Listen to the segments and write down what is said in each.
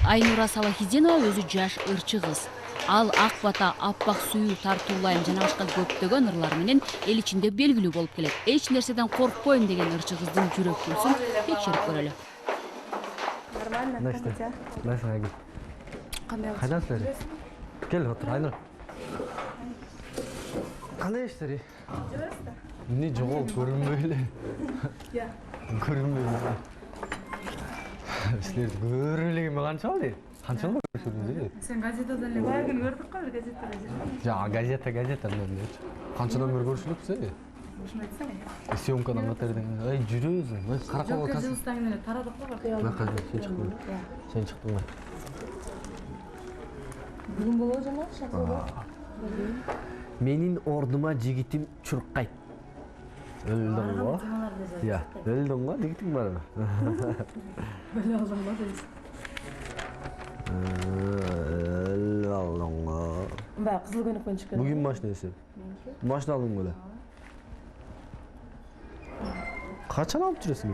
Айнура Салахидинова өзү жаш ырчы кыз. Ал ак бата, аппак сүйүү, тартуулайм жана башка көптөгөн ырлар менен эл ичинде белгилүү болуп келет. Эч нерседен коркпойм деген ырчы кыздын жүрөк пульсун текшерип көрөлү. Нормально, Кайдан силер? Кел, отур, Айнур. Кандай иштери? Эмне жогол көрүнбөй эле. Көрүнбөй эле. Силерди көрө элегеме канча болду? Канча жыл көрүшүбүз? Сен газетадан эле баа күнү көрдүк го, бир газетада. Газета менен. Канчадан бери көрүшүлүпсүз? Ушуну айтсаң. Съемкадан катерден. Ай, жүрөбүз. Караколго Жок, жылыстан эле тарадык го. Сен чыктыңбы? Бүгүн болобу жана шақырды. Менин ордума жигитим чуркайт. Өлдүң го? Иә, өлдүң го, жигитиң бар. Өлө алдың го дейсиз. Өлдүң го. Баа кызыл көнөкпөн чыккан. Бүгүн машина эсеп. Машина алдың беле? Качан алып жүрөсүң?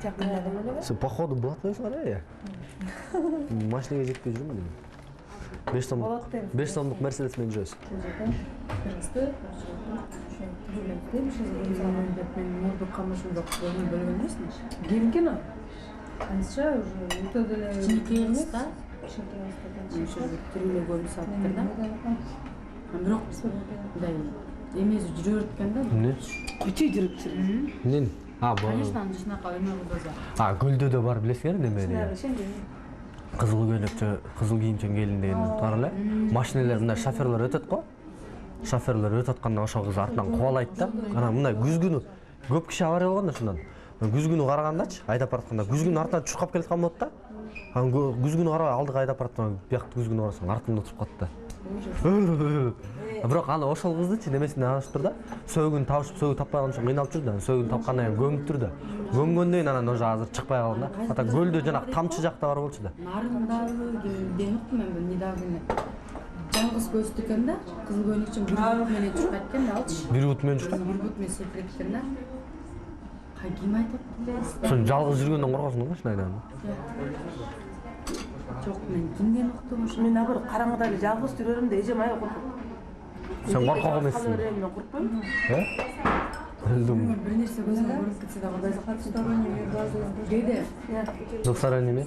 Жакында эле. Сен походу блатныйсың а? Машинага жетпей жүрмү дейм. 5 сомдук Мерседес менен жүрөсүң. Кимкен о? Анча уже өтө деле кичинекей кыз да. Тирүүлө көрүнүп сааттыр да. Бирок мындай эмеси жүрө берткен да. Эмне? Кучу жүрүп жүр. Эмне? Конечно, анча ойногузда. Гүлдөдө бар билесиңер неме? Кызыл көйлөкчө, кызыл кийимчен келин деген бар эле. Машиналар мындай шоферлор өтөт го. Шоферлор өтүп атканда ошол кыз артынан кубалайт да. Анан мындай күз күнү көп киши авария болгон да шундан. Күз күнү карагандачы, айдап баратканда күз күнү артынан чуркап келаткан болот да. Анан күз күнү карабай алдыга айдап баратканда биякты күз күнү карасаң артында отуруп калат да. Бирок аны ошол кыздычы немесине алышыптыр да. Сөөгүн табышып, сөөгү таппай калган үчүн кыйналып жүр да. Сөөгүн тапкандан кийин көмүптүр да. Көмгөндөн кийин анан уже азыр чыкпай калган да. Ата көлдө жанагы тамчы жакта бар болчу да. Нарындагы демиктим мен недавно. Жалгыз көздү экен да. Кызыл көйнөкчөн бир бут менен чыгып кеткен да алчы. Бир бут менен чыгып. Бир бут менен секирип кеткен да. Ким айтат? Сен жалгыз жүргөндөн коркосуң да, машина айдаганда? Жок, мен кимден уктум ошо? Мен абыр караңгыда эле жалгыз жүрөрүм да эжем ай коркуп. Сен коркок эмессиң. Мен коркпойм. Өлдүм. Бир нерсе көзүмө көрүнүп кетсе да кудай сактасын. Кээде? Зуксара неме?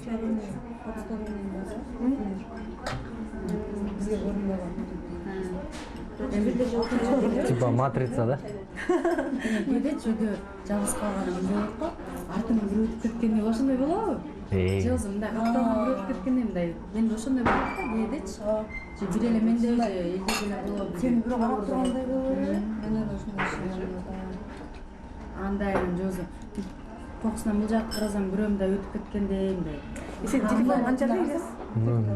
Бизге көрүнбөгөн. Типа матрица да? Кээде чөйдө жалгыз калганым болот го. Артымдан бирөө өтүп кеткенде ошондой болобу? Же өзүм мындай капталган бирөө өтүп кеткенде мындай менде ошондой болот да кээдечи. Же бир эле менде эле элдек эле болобу? Сен бирөө карап тургандай болобу? Менен ошондой. Андай же өзү кокусунан бул жакка карасам бирөө мындай өтүп кеткендей мындай. Сен телефон канча дейсиз?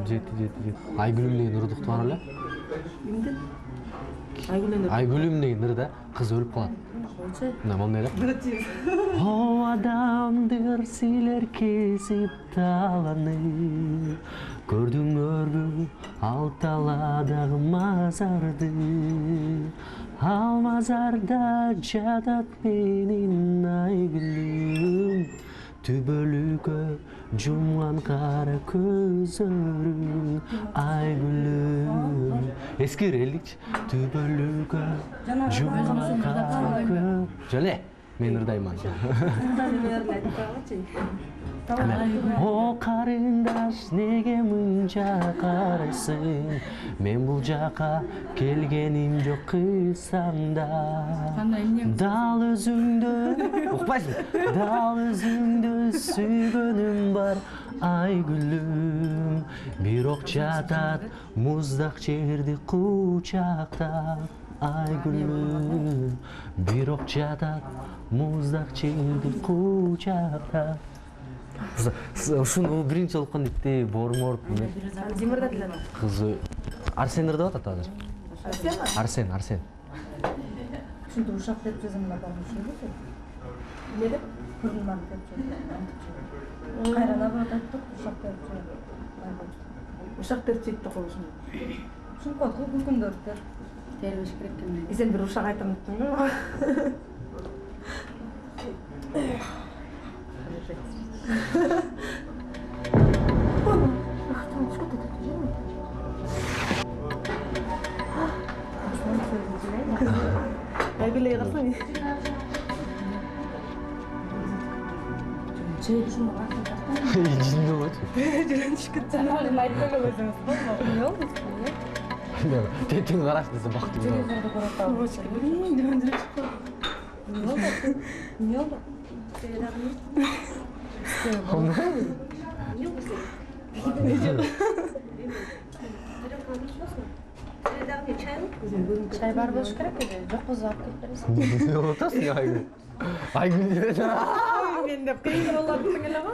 Жети. Айгүлүм деген ырдыктуу бар эле. Кимдин? Айгүлүм. Айгүлүм деген ырда кыз өлүп калат. Койчу. Мына мону эле. О адамдыр силер кесип таланы. Көрдүңөрбү ал таладагы мазарды. Ал мазарда жатат менин айгүлүм. Түбөлүккө жумган кара көзөрүң айгүлүм. Эскер элдикчи. Түбөлүккө жумган кара көз. Жоле, мен ырдайман. О карындаш неге мынча карайсың? Мен бул жака келгеним жок кыйсаң да. Дал өзүңдү, укпайсың? Дал өзүңдү сүйгөнүм бар айгүлүм. Бирок жатат муздак жерди кучактап айгүлүм. Бирок жатат муздак жерди кучактап. Ушуну биринчи окуган итти бормор. Димирда деле. Кызы Арсен ырдап атат азыр. Арсен. Ушинтип ушак деп жазамын да ушунду. Эмне деп? Көрүнмөн деп жазам. Кайран абат айттык ушак деп жазам. Ушак деп жетти го ушуну. Ушунко күнгөндөр тербеш керек экен. Сен бир ушак айтам деттиңби? эле карасаң. Жей ушуну артын Жинде болчу. Жүрөн түшкүт жанагы айтпай койсоңуз болмок. Эмне болду? Тетиң караш десе бактым. телевизорду көрөт алып. Жүрөн түшкүт. Эмне болду? Эмне болду? Чай бар болуш керек эле. Жок болсо алып келип бересиң. Не отасың Айгүл? Айгүл деп. Мен деп кыйын болдуң эле го.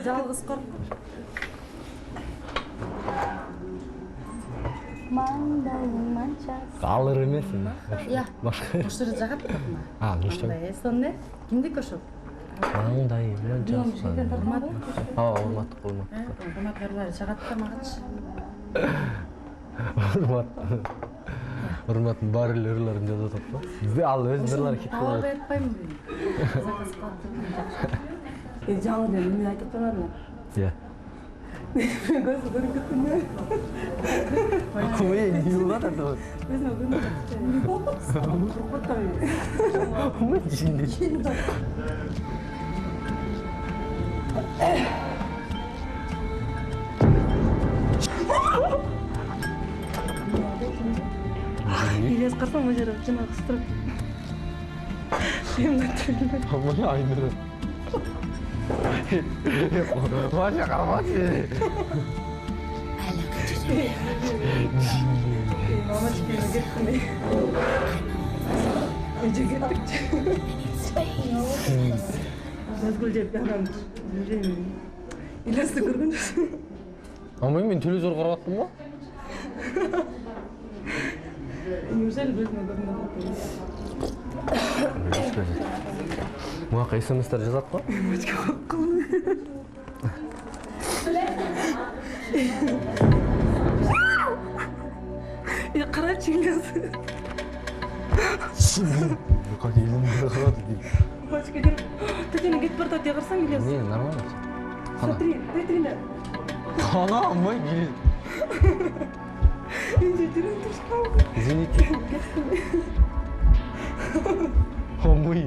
Жалгыз коркуп. Алыр эмесин. Иә. Башка. Ошол жагат турмун? Ныштан. Сонде кимдики ошол? Маңдай манчасы. Урмат. Урматтарлар жагатта магачы. Урматтын бар эле ырларын жазып атат да. Ал өз ырлары кеп Талап калат. айтпаймын мен. Заказ кылып. Жаңы деп эмне айтып турган? Иә. Көз көрүнүп Ой, не болот анда? Өзүнө көрүнүп Ой, жинде. Илес карасаң мына жерде жанагы кыстырып. Амай айныры. Ваша карабачы. Мамачка кетти. Эже кеттикчи. Назгүл жеп анан жүрөм. Илести көргөн жоксуң. Амай мен телевизор карап аттым го. Неужели өзүнө көрүнөт? Мага смстер жазат го. Я карачы илес. Как елімді қарады дейді. Мамачка жүрүп, тетени кетип баратат деп карасаң илес. Не, нормально. Смотри, витрина. Қана амай келеді. Извините. Амай.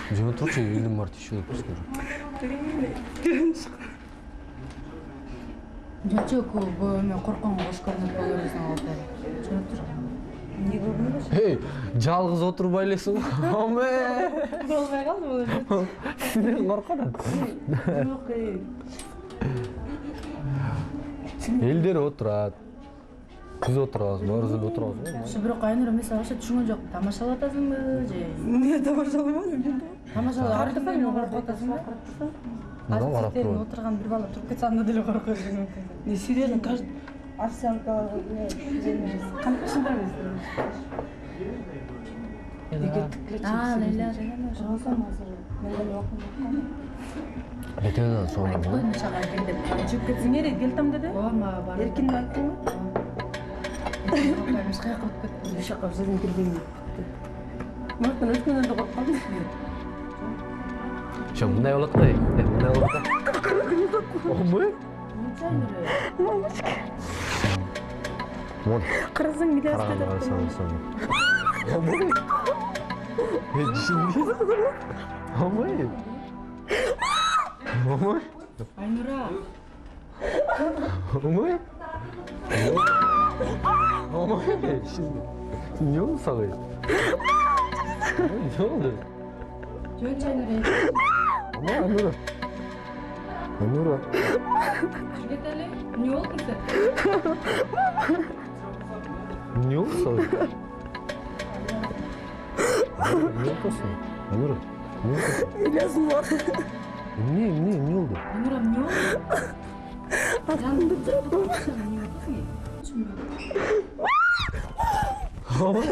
Жена тұрчы елдің бар түйші өп скажу. Жочок мен корконгон кош көрүнөт болобузун алды. Чынып тур. Не көрүнөт? Эй, жалғыз отырбай элесиң го. Амай. Болбой калды бул. Сенден корконот. Жок, Элдер отурат. Биз отурабыз, баарыбыз эле отурабыз го. Ошо бирок Айнура мен сага түшүнгөн жок. Тамашалап атасыңбы же? эмне тамашалабадым. Тамашалап Карасаң артынан эмне коркуп коркуп атасыңбы? Мындан карап Астерден турбайм. отурган бир бала туруп кетсе анда деле коркуш мүмкүн. Не серьезно, каждый овсянка, кандай эмес. Лейла. Летен соңу. Айткойм чага келдеп. Чыгып кетсең керек, келтем деди. Оома бар. Эркин айттыңбы? Коркпойм, эч каяка өтүп кетти. Ошо жака сиздин киргенин. Мактан өткөндөн да корккам. Şu bunday болот го. Bunday болот го. Омой? Мамачка. Вон. Карасаң эле Карасаң. Омой. Жинди. Омой. Омой. Айнура. Омой. Омой. Şimdi. Ne oldu sana? Ne oldu? Жөнчө Айнура. Ama Anura. Anura. Жүргөт эле. Эмне болду сен? Ne oldu sana? Ne oldu sana? Anura. Ne oldu? İlyas'ın var. Ne oldu? Айнура, эмне болду? Жанымды жабып. Amay.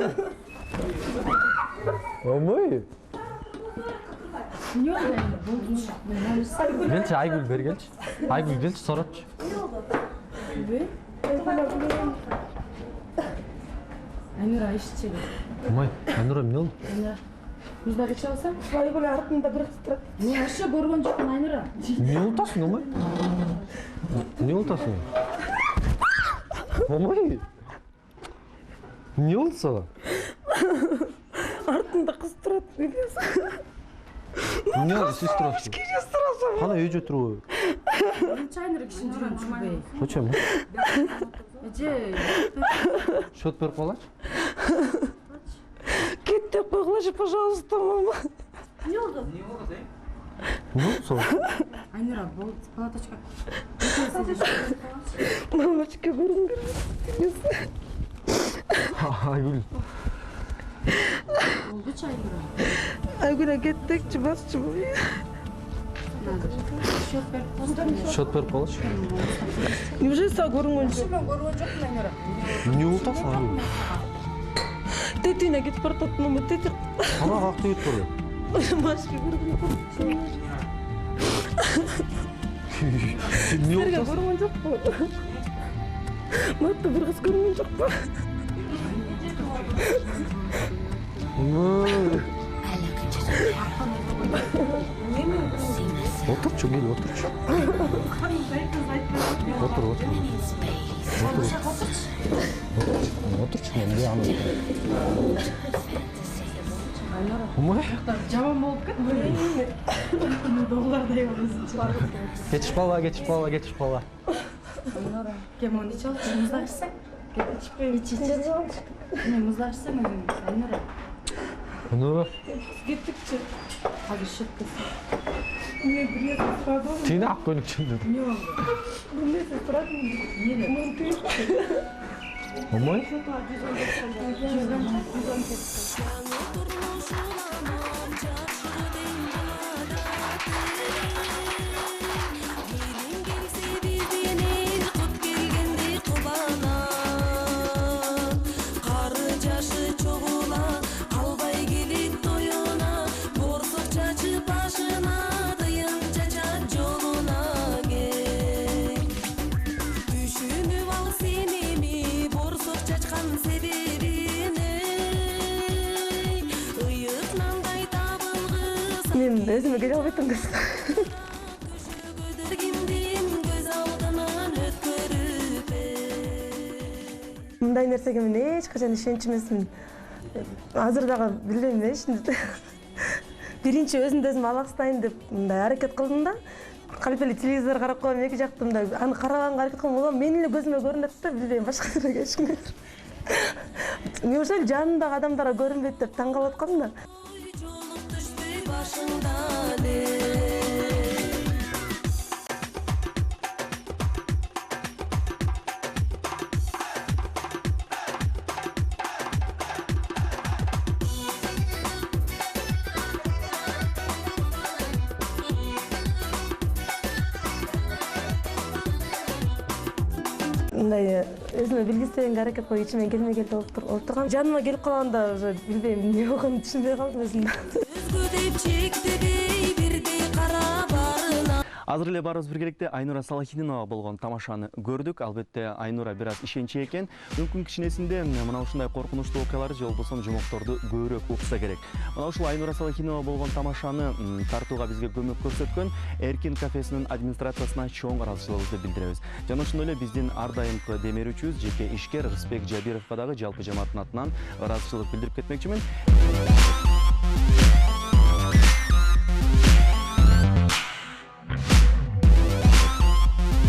Эмне болду? Gelç Aygül ver gelç. Aygül gelç soraç. Айнура ишчи. Amay, Anura ne oldu? Айнура. Музда кече алсаң? Айгүл артында бир кыз Мен ошо көргөн жокмун Айнура. Ne oltasın Amay? Ne oltasın? Amay. эмне болсо? Артында кыз турат. Эмне болду сиз турасыз? Кана өйдө турбу? Чайнер кишин жүрөм чурбей. Качан? Эже Счет берип калачы? Кет деп койгулачы, пожалуйста, мама. эмне болду? Эмне болсо? Айнура, бул палаточка. Мамочка, көрүнгүр. Айгүл. Болдучу Айнура. Айгүл кеттекчи, басчы. Счет берип коюңуздар. Счет берип калачы? Неужели сага көрүнгөн жок? Мен көргөн жокмун Айнура. Эмне болуп атасың Айгүл? Тетине кетип баратат, мама, тети. Кана какты өтүп барат? Машка көрүнгөн жок. Эмне болуп Силерге атасың? көрүнгөн жокпу? Матта бир кыз көрүнгөн жокпу? Отурчу, кел, отурчу. Отур. Отурчу, мен де аны. Омай? Жаман болуп кетти. Доллардай болосун. Geçiş bala. Кем оны иче алчы, музда ичсең? Ич. Мен музда ичсең, Айнура. Ну, Кеттикчи. Азыр счет берсең. Мен бир эсе сурадым. сені ақ көнікшін деді. Эмне болду? Бир эсе сурадым. Эмне? Омай? Мен өзүмө келе албайтам кыз. Мындай нерсеге мен эч качан ишенч эмесмин. Азыр дагы билбейм эчинде. Биринчи өзүмдү өзүм алаксытайын деп мындай аракет кылдым да. Калп эле телевизор карап коем, эки жакты мындай аны караганга аракет кылам. Улам мен эле көзүмө көрүнөт да, билбейм башка нерсе эчкимге. Неужели жанымдагы адамдарга көрүнбөйт деп таң калып аткам да. Мындай өзүмө билгистегенге аракет кылып ичимен келмей келип отургам. Жаныма келип калганда уже билбейм эмне болгонун түшүнбөй калдым өзүм да. Азыр эле баарыбыз биргеликте Айнура Салахидинова болгон тамашаны көрдүк. Албетте Айнура бир аз ишенчи экен. Мүмкүн кичинесинде мына ушундай коркунучтуу окуяларды же болбосо жомокторду көбүрөөк укса керек. Мына ушул Айнура Салахидинова болгон тамашаны тартууга бизге көмөк көрсөткөн Эркин кафесинин администрациясына чоң ыраазычылыгыбызды билдиребиз. Жана ошондой эле биздин ар дайымкы демерүүчүбүз жеке ишкер Рысбек Жабировго дагы жалпы жамааттын атынан ыраазычылык билдирип кетмекчимин.